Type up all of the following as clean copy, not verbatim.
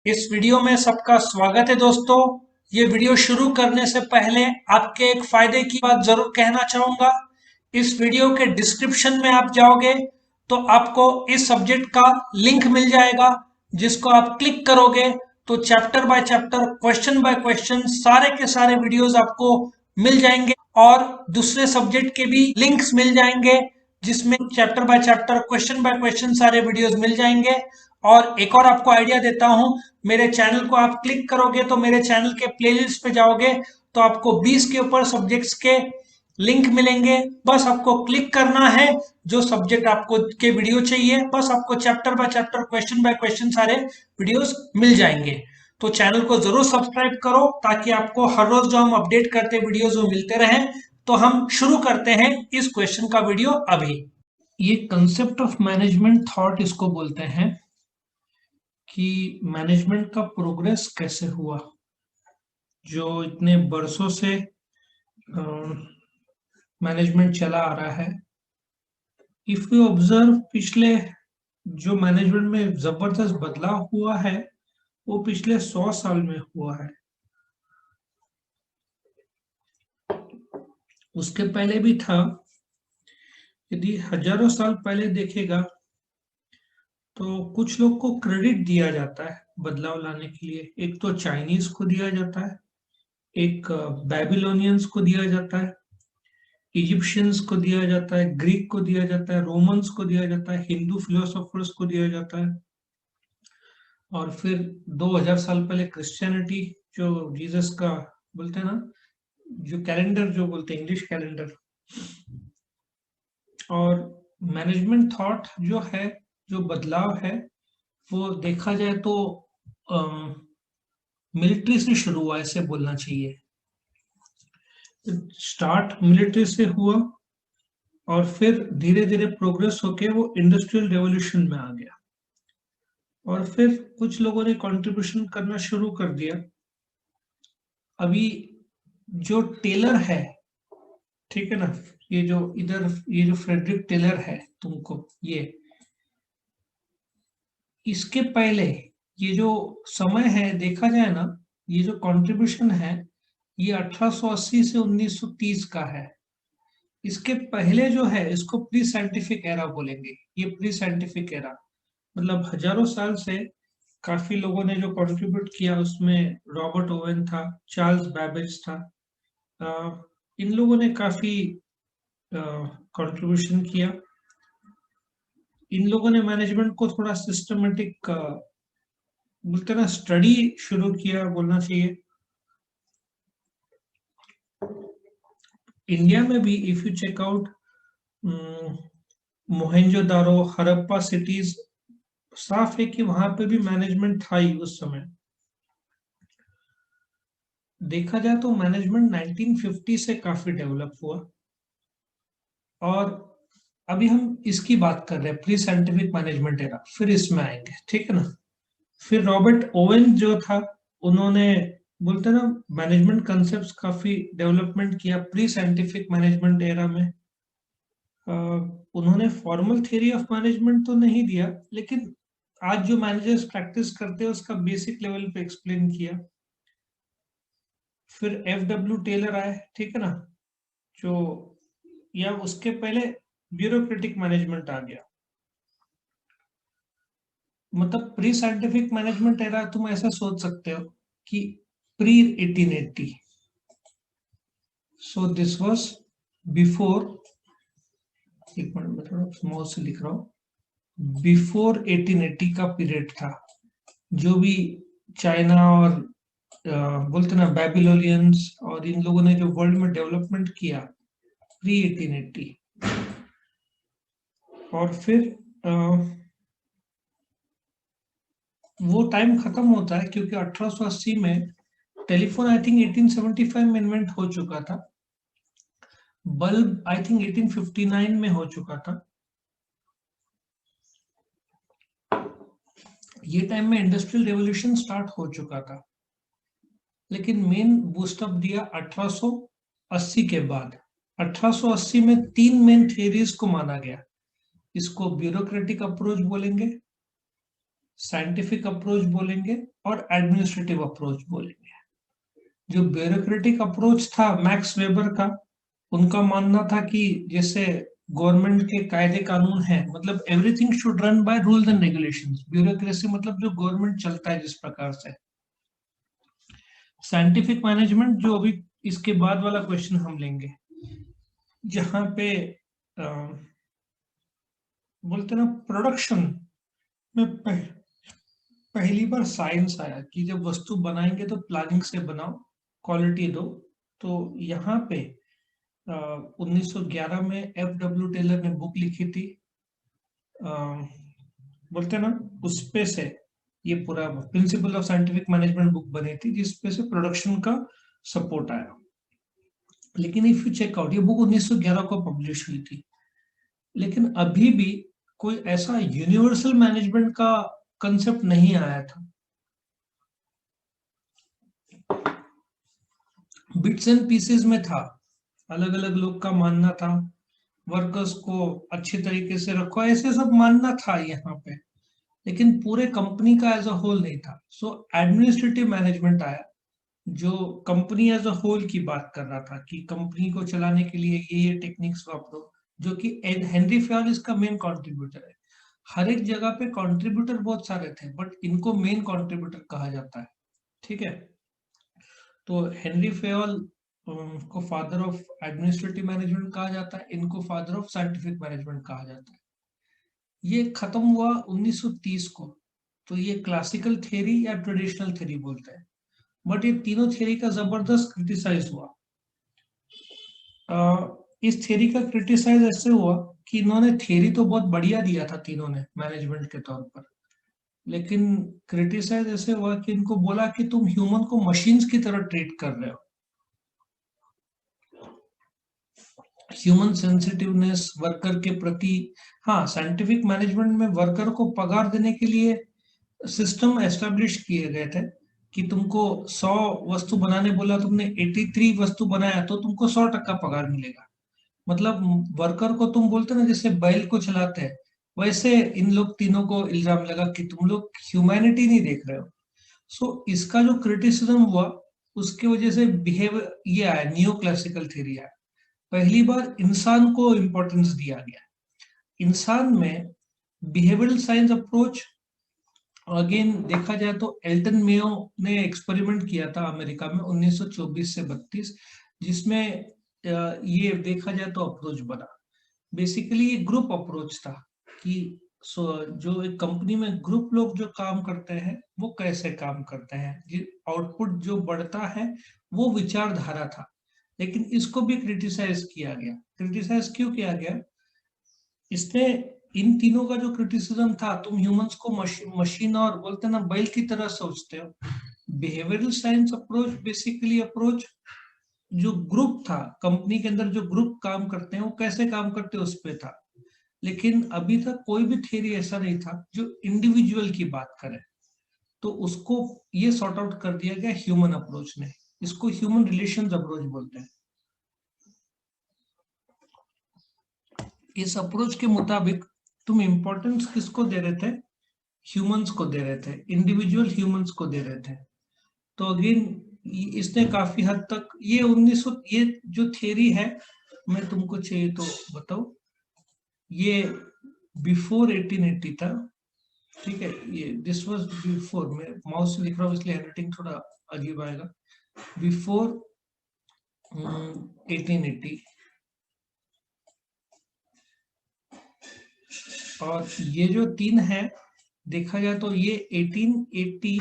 इस वीडियो में सबका स्वागत है दोस्तों। ये वीडियो शुरू करने से पहले आपके एक फायदे की बात जरूर कहना चाहूंगा। इस वीडियो के डिस्क्रिप्शन में आप जाओगे तो आपको इस सब्जेक्ट का लिंक मिल जाएगा, जिसको आप क्लिक करोगे तो chapter by chapter, question by question सारे के सारे वीडियोस आपको मिल जाएंगे और दूसरे सब्जेक्ट के भी लिंक्स मिल जाएंगे, जिसमें chapter by chapter, question by question सारे वीडियोस मिल जाएंगे। और एक और आपको आइडिया देता हूं, मेरे चैनल को आप क्लिक करोगे तो मेरे चैनल के प्लेलिस्ट पे जाओगे तो आपको 20 के ऊपर सब्जेक्ट्स के लिंक मिलेंगे। बस आपको क्लिक करना है, जो सब्जेक्ट आपको के वीडियो चाहिए, बस आपको chapter by chapter, question by question सारे वीडियोस मिल जाएंगे। तो चैनल को जरूर सब्सक्राइब करो ताकि आपको हर रोज जो हम अपडेट करते वीडियोस वो मिलते रहें। तो हम शुरू करते हैं इस क्वेश्चन का वीडियो अभी। ये कंसेप्ट ऑफ मैनेजमेंट थॉट इसको बोलते हैं कि मैनेजमेंट का प्रोग्रेस कैसे हुआ, जो इतने बरसों से मैनेजमेंट चला आ रहा है। इफ यू ऑब्जर्व, पिछले जो मैनेजमेंट में जबरदस्त बदलाव हुआ है वो पिछले 100 साल में हुआ है। उसके पहले भी था। यदि हजारों साल पहले देखेगा तो कुछ लोग को क्रेडिट दिया जाता है बदलाव लाने के लिए। एक तो चाइनीज को दिया जाता है, एक बैबिलोनियंस को दिया जाता है, इजिप्शियंस को दिया जाता है, ग्रीक को दिया जाता है, रोमन्स को दिया जाता है, हिंदू फिलोसोफर्स को दिया जाता है, और फिर 2000 साल पहले क्रिश्चियनिटी, जो जीसस का बोलते हैं ना, जो कैलेंडर जो बोलते हैं, इंग्लिश कैलेंडर। और मैनेजमेंट थॉट जो है, जो बदलाव है, वो देखा जाए तो मिलिट्री से शुरू हुआ, ऐसे बोलना चाहिए। स्टार्ट मिलिट्री से हुआ और फिर धीरे धीरे प्रोग्रेस होके वो इंडस्ट्रियल रेवोल्यूशन में आ गया। और फिर कुछ लोगों ने कंट्रीब्यूशन करना शुरू कर दिया। अभी जो टेलर है, ठीक है ना, ये जो इधर, ये जो फ्रेडरिक टेलर है तुमको, ये इसके पहले ये जो समय है देखा जाए ना, ये जो कंट्रीब्यूशन है ये 1880 से 1930 का है। इसके पहले जो है इसको प्री साइंटिफिक एरा बोलेंगे। ये प्री साइंटिफिक एरा मतलब हजारों साल से काफी लोगों ने जो कंट्रीब्यूट किया, उसमें रॉबर्ट ओवेन था, चार्ल्स बैबेज था। इन लोगों ने काफी कंट्रीब्यूशन किया। इन लोगों ने मैनेजमेंट को थोड़ा सिस्टमेटिक, बोलते ना, स्टडी शुरू किया बोलना चाहिए। इंडिया में भी if you check out Mohenjodaro, Harappa cities, साफ है कि वहां पे भी मैनेजमेंट था ही उस समय। देखा जाए तो मैनेजमेंट 1950 से काफी डेवलप हुआ। और अभी हम इसकी बात कर रहे हैं, प्री साइंटिफिक मैनेजमेंट एरा, फिर इसमें आएंगे, ठीक है ना। फिर रॉबर्ट ओवेन जो था, उन्होंने, बोलते ना, मैनेजमेंट कंसेप्ट काफी डेवलपमेंट किया प्री साइंटिफिक मैनेजमेंट एरा में। उन्होंने फॉर्मल थ्योरी ऑफ मैनेजमेंट तो नहीं दिया, लेकिन आज जो मैनेजर्स प्रैक्टिस करते हैं उसका बेसिक लेवल पे एक्सप्लेन किया। फिर FW टेलर आए, ठीक है ना, जो, या उसके पहले ब्यूरोक्रेटिक मैनेजमेंट आ गया। मतलब प्री साइंटिफिक मैनेजमेंट एरा तुम ऐसा सोच सकते हो कि pre 1880, so this was before, एक मिनट में थोड़ा स्मॉल से लिख रहा हूँ, बिफोर 1880 का पीरियड था। जो भी चाइना और बोलते ना बैबिलोनियंस और इन लोगों ने जो वर्ल्ड में डेवलपमेंट किया प्री 1880। और फिर वो टाइम खत्म होता है क्योंकि 1880 में टेलीफोन आई थिंक 1875 में इन्वेंट हो चुका था। बल्ब आई थिंक 1859 में हो चुका था। ये टाइम में इंडस्ट्रियल रेवोल्यूशन स्टार्ट हो चुका था। लेकिन मेन बूस्टअप दिया 1880 के बाद। 1880 में तीन मेन थियरीज को माना गया। इसको ब्यूरोक्रेटिक अप्रोच बोलेंगे, साइंटिफिक अप्रोच बोलेंगे और एडमिनिस्ट्रेटिव अप्रोच बोलेंगे। जो ब्यूरोक्रेटिक अप्रोच था मैक्स वेबर का, उनका मानना था कि जैसे गवर्नमेंट के कायदे कानून है, मतलब everything should run by rules and regulations. Bureaucracy मतलब जो गवर्नमेंट चलता है जिस प्रकार से। साइंटिफिक मैनेजमेंट, जो अभी इसके बाद वाला क्वेश्चन हम लेंगे, जहां पे बोलते ना प्रोडक्शन में पहली बार साइंस आया कि जब वस्तु बनाएंगे तो प्लानिंग से बनाओ, क्वालिटी दो। तो यहाँ पे 1911 में एफ.डब्ल्यू. टेलर ने बुक लिखी थी, बोलते ना उस पे से ये पूरा principle of scientific management book बनी थी, जिसपे से प्रोडक्शन का सपोर्ट आया। लेकिन इफ यू चेक आउट, ये बुक 1911 को पब्लिश हुई थी, लेकिन अभी भी कोई ऐसा यूनिवर्सल मैनेजमेंट का कंसेप्ट नहीं आया था। बिट्स एंड पीसेस में था, अलग अलग लोग का मानना था, वर्कर्स को अच्छे तरीके से रखो, ऐसे सब मानना था यहाँ पे, लेकिन पूरे कंपनी का एज अ होल नहीं था। सो एडमिनिस्ट्रेटिव मैनेजमेंट आया, जो कंपनी एज अ होल की बात कर रहा था कि कंपनी को चलाने के लिए ये टेक्निक्स वापरो, जो कि हेनरी फेयल इसका मेन कंट्रीब्यूटर है। हर एक जगह पे कंट्रीब्यूटर बहुत सारे थे, बट इनको मेन कंट्रीब्यूटर कहा जाता है, ठीक है। तो हेनरी फेयल को फादर ऑफ एडमिनिस्ट्रेटिव मैनेजमेंट कहा जाता है, इनको फादर ऑफ साइंटिफिक मैनेजमेंट कहा जाता है। ये खत्म हुआ 1930 को। तो ये क्लासिकल थ्योरी या ट्रेडिशनल थ्योरी बोलते हैं, बट ये तीनों थ्योरी का जबरदस्त क्रिटिसाइज हुआ। इस थ्योरी का क्रिटिसाइज ऐसे हुआ कि इन्होंने थ्योरी तो बहुत बढ़िया दिया था तीनों ने मैनेजमेंट के तौर पर, लेकिन क्रिटिसाइज ऐसे हुआ कि इनको बोला कि तुम ह्यूमन को मशीन्स की तरह ट्रीट कर रहे हो। ह्यूमन सेंसिटिवनेस वर्कर के प्रति, हाँ साइंटिफिक मैनेजमेंट में वर्कर को पगार देने के लिए सिस्टम एस्टेब्लिश किए गए थे कि तुमको 100 वस्तु बनाने बोला, तुमने 83 वस्तु बनाया तो तुमको 100% पगार मिलेगा। मतलब वर्कर को तुम बोलते ना जैसे बैल को चलाते हैं, वैसे इन लोग तीनों को इल्जाम लगा कि तुम लोग ह्यूमैनिटी नहीं देख रहे हो। सो इसका जो क्रिटिसिज्म हुआ, उसके वजह से बिहेव ये आया, नियो क्लासिकल थ्योरी आया। पहली बार इंसान को इंपॉर्टेंस दिया गया। इंसान में बिहेवियरल साइंस अप्रोच, अगेन देखा जाए तो एल्टन मेयो ने एक्सपेरिमेंट किया था अमेरिका में 1924 से 32, जिसमें ये देखा जाए तो अप्रोच बना। बेसिकली ये ग्रुप अप्रोच था कि जो एक कंपनी में ग्रुप लोग जो काम करते हैं वो कैसे काम करते हैं, आउटपुट जो बढ़ता है वो विचारधारा था। लेकिन इसको भी क्रिटिसाइज किया गया। क्रिटिसाइज क्यों किया गया? इसमें इन तीनों का जो क्रिटिसिज्म था, तुम ह्यूमंस को मशीन और बोलते ना बैल की तरह सोचते हो। Behavioural science approach basically approach जो ग्रुप था, कंपनी के अंदर जो ग्रुप काम करते हैं वो कैसे काम करते हैं उस पे था। लेकिन अभी तक कोई भी थ्योरी ऐसा नहीं था जो इंडिविजुअल की बात करे, तो उसको ये सॉर्ट आउट कर दिया गया ह्यूमन अप्रोच ने। इसको ह्यूमन रिलेशंस अप्रोच बोलते हैं। इस अप्रोच के मुताबिक तुम इंपॉर्टेंस किसको दे रहे थे? ह्यूमंस को दे रहे थे, इंडिविजुअल ह्यूमंस को दे रहे थे। तो अगेन इसने काफी हद तक ये 1900, ये जो थियरी है, मैं तुमको चाहिए तो बताओ, ये बिफोर 1880 था, ठीक है। ये दिस वाज बिफोर, मैं माउस से लिख रहा हूँ इसलिए हैंडराइटिंग थोड़ा अजीब आएगा। बिफोर 1880, और ये जो तीन है देखा जाए तो ये 1880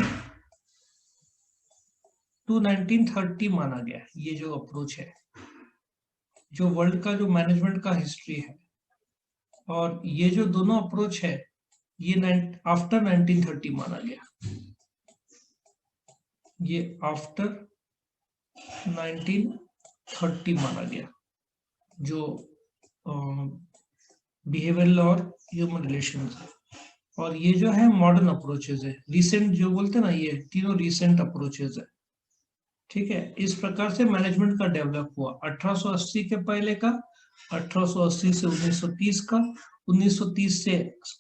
टू 1930 माना गया। ये जो अप्रोच है, जो वर्ल्ड का जो मैनेजमेंट का हिस्ट्री है, और ये जो दोनों अप्रोच है ये आफ्टर 1930 माना गया। ये आफ्टर 1930 माना गया, जो बिहेवियरल और ह्यूमन रिलेशंस है। और ये जो है मॉडर्न अप्रोचेज है, रिसेंट जो बोलते हैं ना, ये तीनों रिसेंट अप्रोचेज है, ठीक है। इस प्रकार से मैनेजमेंट का डेवलप हुआ 1880 के पहले का, 1880 से 1930 का, 1930 से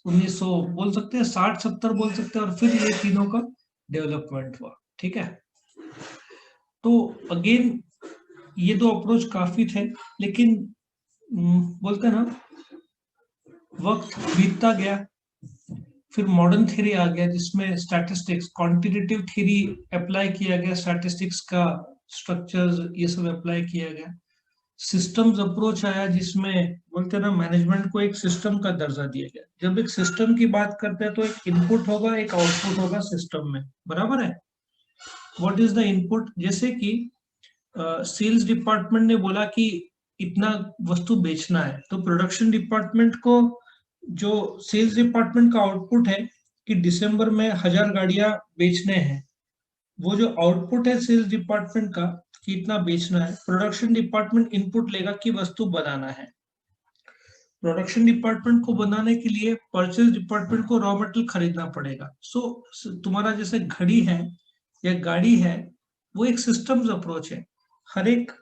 1900 बोल सकते हैं, 60-70 बोल सकते हैं, और फिर ये तीनों का डेवलपमेंट हुआ। ठीक है, तो अगेन ये दो अप्रोच काफी थे, लेकिन बोलते हैं ना, वक्त बीतता गया, फिर मॉडर्न थ्योरी आ गया जिसमें स्टैटिस्टिक्स, क्वांटिटेटिव थ्योरी अप्लाई किया गया, स्टैटिस्टिक्स का स्ट्रक्चर्स ये सब अप्लाई किया गया। सिस्टम्स अप्रोच आया जिसमें बोलते हैं ना, मैनेजमेंट को एक सिस्टम का दर्जा दिया गया। जब एक सिस्टम की बात करते हैं तो एक इनपुट होगा, एक आउटपुट होगा सिस्टम में, बराबर है। What is the input? जैसे कि सेल्स डिपार्टमेंट ने बोला कि इतना वस्तु बेचना है, तो प्रोडक्शन डिपार्टमेंट को जो सेल्स डिपार्टमेंट का आउटपुट है कि दिसंबर में 1000 गाड़ियां बेचने हैं, वो जो आउटपुट है सेल्स डिपार्टमेंट का कि इतना बेचना है, प्रोडक्शन डिपार्टमेंट इनपुट लेगा कि वस्तु बनाना है। प्रोडक्शन डिपार्टमेंट को बनाने के लिए परचेज डिपार्टमेंट को रॉ मटेरियल खरीदना पड़ेगा। सो तुम्हारा जैसे घड़ी है या गाड़ी है, वो एक सिस्टम्स अप्रोच है। हर एक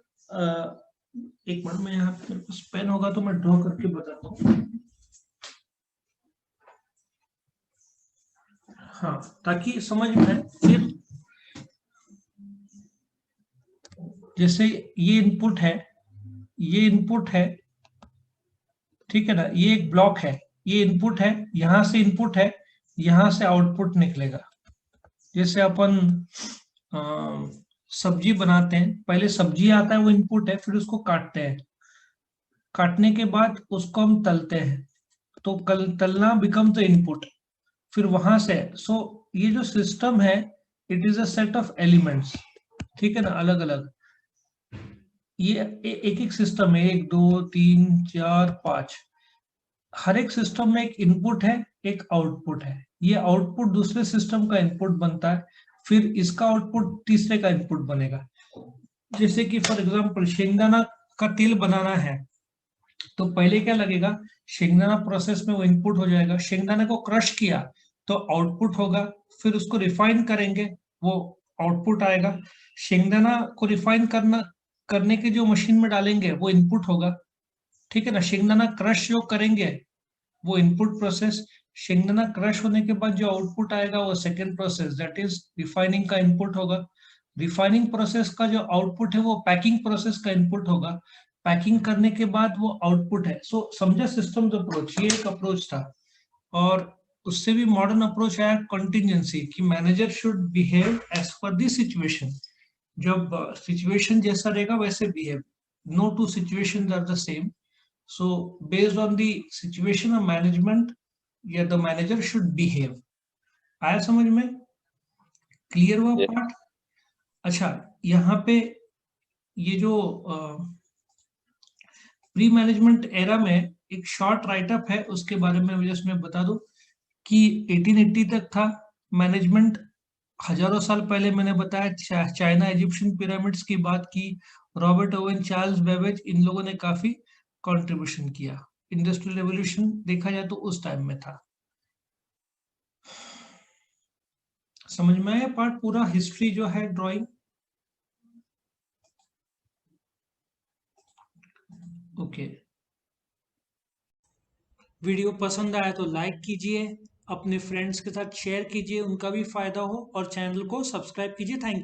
एक मिनट में, यहाँ मेरे पास पेन होगा तो मैं ड्रॉ करके बताता हूँ। हाँ, ताकि समझ में फिर, जैसे ये इनपुट है, ये इनपुट है, ठीक है ना, ये एक ब्लॉक है, ये इनपुट है, यहां से इनपुट है, यहां से आउटपुट निकलेगा। जैसे अपन सब्जी बनाते हैं, पहले सब्जी आता है, वो इनपुट है, फिर उसको काटते हैं, काटने के बाद उसको हम तलते हैं, तो कल तलना बिकम द इनपुट, फिर वहां से ये जो सिस्टम है, it is a set of elements, ठीक है ना, अलग अलग। ये एक एक सिस्टम है, 1 2 3 4 5, हर एक सिस्टम में एक इनपुट है, एक आउटपुट है। ये आउटपुट दूसरे सिस्टम का इनपुट बनता है, फिर इसका आउटपुट तीसरे का इनपुट बनेगा। जैसे कि फॉर एग्जांपल शेंगदाना का तेल बनाना है, तो पहले क्या लगेगा, शेंगदाना प्रोसेस में वो इनपुट हो जाएगा, शेंगदाने को क्रश किया तो आउटपुट होगा, फिर उसको रिफाइन करेंगे, वो आउटपुट आएगा। शेंगदाना को रिफाइन करने के जो मशीन में डालेंगे वो इनपुट होगा, ठीक है ना। शेंगदाना क्रश जो करेंगे वो इनपुट प्रोसेस, शेंगदाना क्रश होने के बाद जो आउटपुट आएगा वो second process, that is refining का इनपुट होगा। रिफाइनिंग प्रोसेस का जो आउटपुट है वो पैकिंग प्रोसेस का इनपुट होगा, पैकिंग करने के बाद वो आउटपुट है। सो समझा सिस्टम्स अप्रोच, ये एक अप्रोच था। और उससे भी मॉडर्न अप्रोच आया कंटिजेंसी, कि manager should behave as per the situation, जब सिचुएशन जैसा रहेगा वैसे behave, no two situations are the same. So based on the situation of management, yeah, the manager should behave. आया समझ में? क्लियर हुआ पार्ट? अच्छा, यहाँ पे ये जो प्री मैनेजमेंट एरा में एक शॉर्ट राइटअप है, उसके बारे में जस्ट मैं बता दूं कि 1880 तक था मैनेजमेंट। हजारों साल पहले मैंने बताया, चाइना इजिप्शियन पिरामिड्स की बात की, रॉबर्ट ओवन, चार्ल्स बेबेज, इन लोगों ने काफी कंट्रीब्यूशन किया। इंडस्ट्रियल रेवोल्यूशन देखा जाए तो उस टाइम में था। समझ में आया पार्ट पूरा, हिस्ट्री जो है ड्राइंग? ओके, वीडियो पसंद आया तो लाइक कीजिए, अपने फ्रेंड्स के साथ शेयर कीजिए, उनका भी फायदा हो, और चैनल को सब्सक्राइब कीजिए। Thank you.